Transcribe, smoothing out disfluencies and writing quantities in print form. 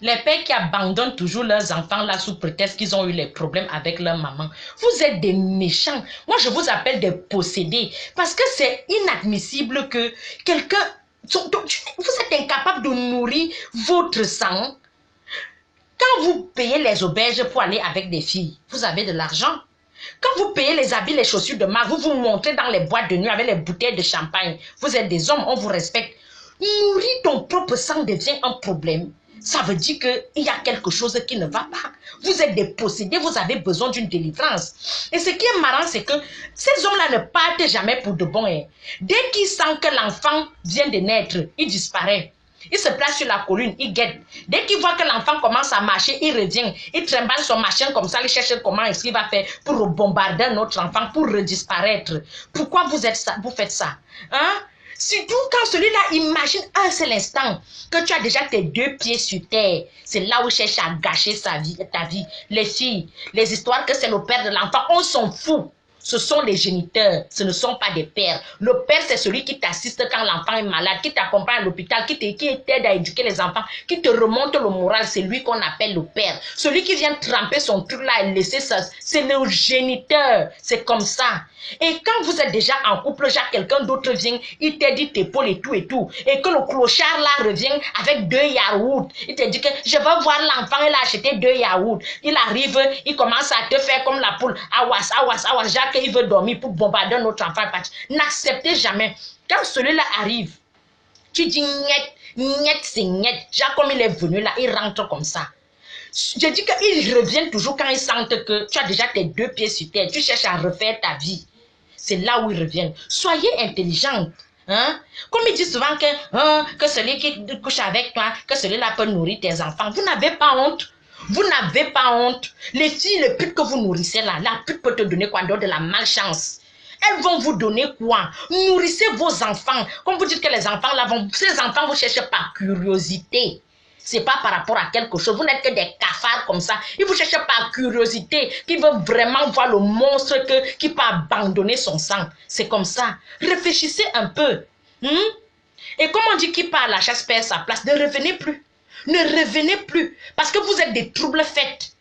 Les pères qui abandonnent toujours leurs enfants là sous prétexte qu'ils ont eu les problèmes avec leur maman. Vous êtes des méchants. Moi, je vous appelle des possédés. Parce que c'est inadmissible que quelqu'un... Vous êtes incapable de nourrir votre sang. Quand vous payez les auberges pour aller avec des filles, vous avez de l'argent. Quand vous payez les habits, les chaussures de marque, vous vous montrez dans les boîtes de nuit avec les bouteilles de champagne. Vous êtes des hommes, on vous respecte. Nourrir ton propre sang devient un problème. Ça veut dire qu'il y a quelque chose qui ne va pas. Vous êtes des possédés, vous avez besoin d'une délivrance. Et ce qui est marrant, c'est que ces hommes-là ne partent jamais pour de bon. Dès qu'ils sentent que l'enfant vient de naître, il disparaît. Il se place sur la colline, il guette. Dès qu'il voit que l'enfant commence à marcher, il revient. Il trimballe son machin comme ça, il cherche comment est-ce qu'il va faire pour bombarder notre enfant, pour redisparaître. Pourquoi vous faites ça? Hein? Surtout quand celui-là imagine un seul instant que tu as déjà tes 2 pieds sur terre. C'est là où il cherche à gâcher ta vie. Les filles, les histoires que c'est le père de l'enfant, on s'en fout. Ce sont les géniteurs, ce ne sont pas des pères. Le père, c'est celui qui t'assiste quand l'enfant est malade, qui t'accompagne à l'hôpital, qui t'aide à éduquer les enfants, qui te remonte le moral. C'est lui qu'on appelle le père. Celui qui vient tremper son truc là et laisser ça, c'est le géniteur. C'est comme ça. Et quand vous êtes déjà en couple, genre quelqu'un d'autre vient, il te dit t'épaules et tout. Et que le clochard là revient avec 2 yaourts. Il te dit que je vais voir l'enfant, il a acheté 2 yaourts. Il arrive, il commence à te faire comme la poule. Awas, Jacques, il veut dormir pour bombarder notre enfant. N'acceptez jamais. Quand celui-là arrive, tu dis niet, c'est niet. Jacques, comme il est venu là, il rentre comme ça. Je dis qu'il revient toujours quand il sent que tu as déjà tes 2 pieds sur terre. Tu cherches à refaire ta vie. C'est là où ils reviennent. Soyez intelligente. Hein? Comme ils disent souvent que celui qui couche avec toi, que celui-là peut nourrir tes enfants. Vous n'avez pas honte. Vous n'avez pas honte. Les filles, les putes que vous nourrissez là, la pute peut te donner quoi d'autre? De la malchance. Elles vont vous donner quoi? Nourrissez vos enfants. Comme vous dites que les enfants là vont... Ces enfants, vous cherchez par curiosité. C'est pas par rapport à quelque chose. Vous n'êtes que des cafards comme ça. Ils vous cherchent par curiosité, qui veut vraiment voir le monstre qui peut abandonner son sang. C'est comme ça. Réfléchissez un peu. Et comme on dit qui part à la chasse perd sa place, ne revenez plus. Ne revenez plus. Parce que vous êtes des troubles faits.